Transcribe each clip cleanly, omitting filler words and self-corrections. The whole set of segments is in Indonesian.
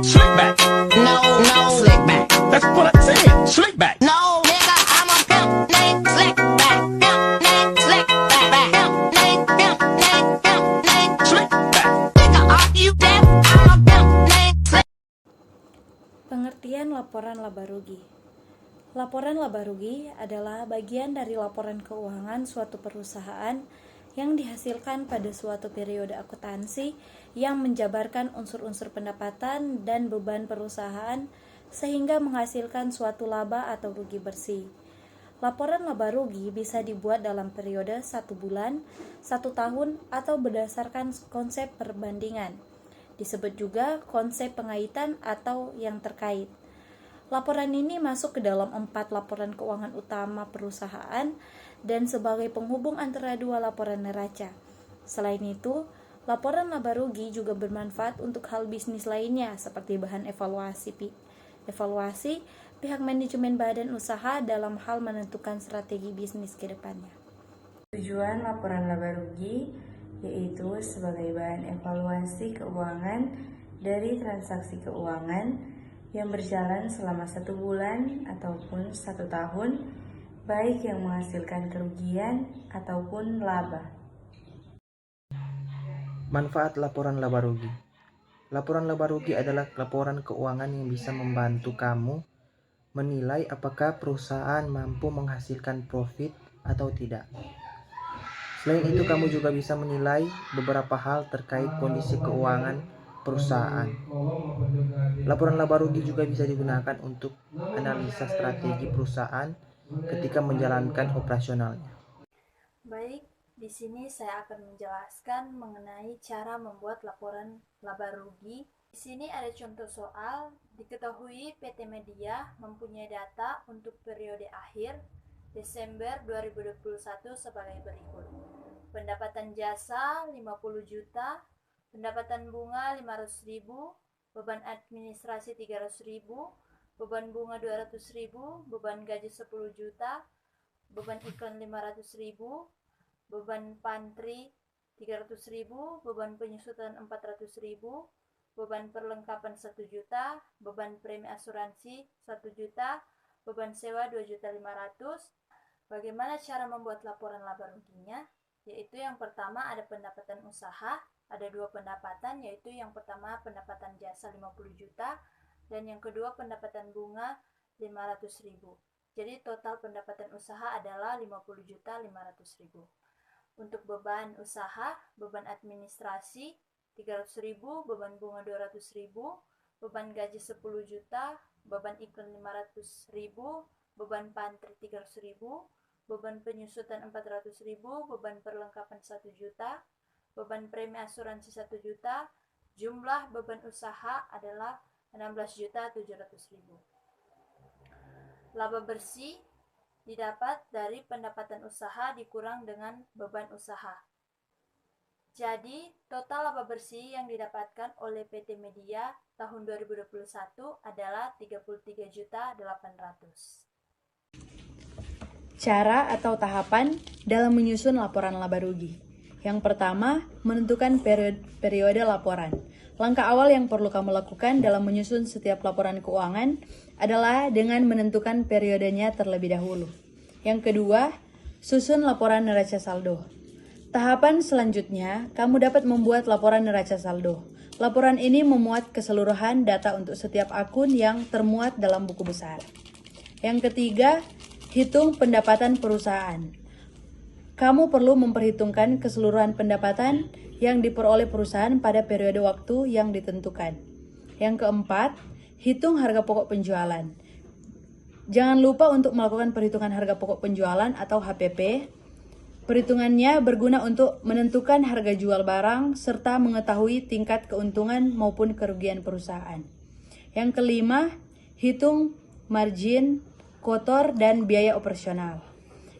Slick back. No, slick back. That's what I said. Slick back. No, nigga, I'm a pimp named Slick back. Pimp named Slick back. Pimp named Slick back. Nigga, are you deaf? I'm a pimp named Slick. Pengertian laporan laba rugi. Laporan laba rugi adalah bagian dari laporan keuangan suatu perusahaan yang dihasilkan pada suatu periode akuntansi yang menjabarkan unsur-unsur pendapatan dan beban perusahaan sehingga menghasilkan suatu laba atau rugi bersih. Laporan laba rugi bisa dibuat dalam periode 1 bulan, 1 tahun, atau berdasarkan konsep perbandingan. Disebut juga konsep pengaitan atau yang terkait. Laporan ini masuk ke dalam 4 laporan keuangan utama perusahaan dan sebagai penghubung antara 2 laporan neraca. Selain itu, laporan laba rugi juga bermanfaat untuk hal bisnis lainnya seperti bahan evaluasi pihak manajemen badan usaha dalam hal menentukan strategi bisnis ke depannya. Tujuan laporan laba rugi yaitu sebagai bahan evaluasi keuangan dari transaksi keuangan yang berjalan selama 1 bulan ataupun 1 tahun, baik yang menghasilkan kerugian ataupun laba. Manfaat laporan laba rugi. Laporan laba rugi adalah laporan keuangan yang bisa membantu kamu menilai apakah perusahaan mampu menghasilkan profit atau tidak. Selain itu, kamu juga bisa menilai beberapa hal terkait kondisi keuangan perusahaan. Laporan laba rugi juga bisa digunakan untuk analisa strategi perusahaan ketika menjalankan operasionalnya. Baik, di sini saya akan menjelaskan mengenai cara membuat laporan laba rugi. Di sini ada contoh soal. Diketahui PT Media mempunyai data untuk periode akhir Desember 2021 sebagai berikut. Pendapatan jasa 50 juta, pendapatan bunga 500.000, beban administrasi 300.000, beban bunga 200.000, beban gaji 10 juta, beban iklan 500.000, beban pantry 300.000, beban penyusutan 400.000, beban perlengkapan 1 juta, beban premi asuransi 1 juta, beban sewa 2.500.000. Bagaimana cara membuat laporan laba ruginya? Yaitu yang pertama ada pendapatan usaha, ada 2 pendapatan, yaitu yang pertama pendapatan jasa 50 juta dan yang kedua pendapatan bunga 500.000. Jadi total pendapatan usaha adalah 50.500.000. Untuk beban usaha, beban administrasi 300.000, beban bunga 200.000, beban gaji 10 juta, beban iklan 500.000, beban pantry 300.000, beban penyusutan 400.000, beban perlengkapan 1 juta, beban premi asuransi 1 juta, jumlah beban usaha adalah 16.700.000. Laba bersih didapat dari pendapatan usaha dikurang dengan beban usaha. Jadi, total laba bersih yang didapatkan oleh PT Media tahun 2021 adalah 33.800.000. Cara atau tahapan dalam menyusun laporan laba rugi. Yang pertama, menentukan periode laporan. Langkah awal yang perlu kamu lakukan dalam menyusun setiap laporan keuangan adalah dengan menentukan periodenya terlebih dahulu. Yang kedua, susun laporan neraca saldo. Tahapan selanjutnya, kamu dapat membuat laporan neraca saldo. Laporan ini memuat keseluruhan data untuk setiap akun yang termuat dalam buku besar. Yang ketiga, hitung pendapatan perusahaan. Kamu perlu memperhitungkan keseluruhan pendapatan yang diperoleh perusahaan pada periode waktu yang ditentukan. Yang keempat, hitung harga pokok penjualan. Jangan lupa untuk melakukan perhitungan harga pokok penjualan atau HPP. Perhitungannya berguna untuk menentukan harga jual barang serta mengetahui tingkat keuntungan maupun kerugian perusahaan. Yang kelima, hitung margin kotor dan biaya operasional.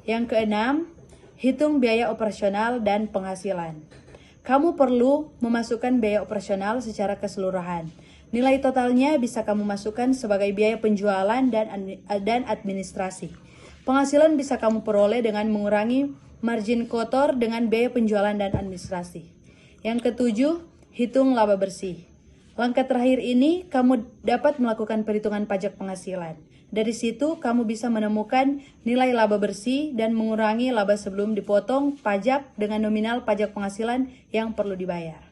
Yang keenam, hitung biaya operasional dan penghasilan. Kamu perlu memasukkan biaya operasional secara keseluruhan. Nilai totalnya bisa kamu masukkan sebagai biaya penjualan dan administrasi. Penghasilan bisa kamu peroleh dengan mengurangi margin kotor dengan biaya penjualan dan administrasi. Yang ketujuh, hitung laba bersih. Langkah terakhir ini, kamu dapat melakukan perhitungan pajak penghasilan. Dari situ, kamu bisa menemukan nilai laba bersih dan mengurangi laba sebelum dipotong pajak dengan nominal pajak penghasilan yang perlu dibayar.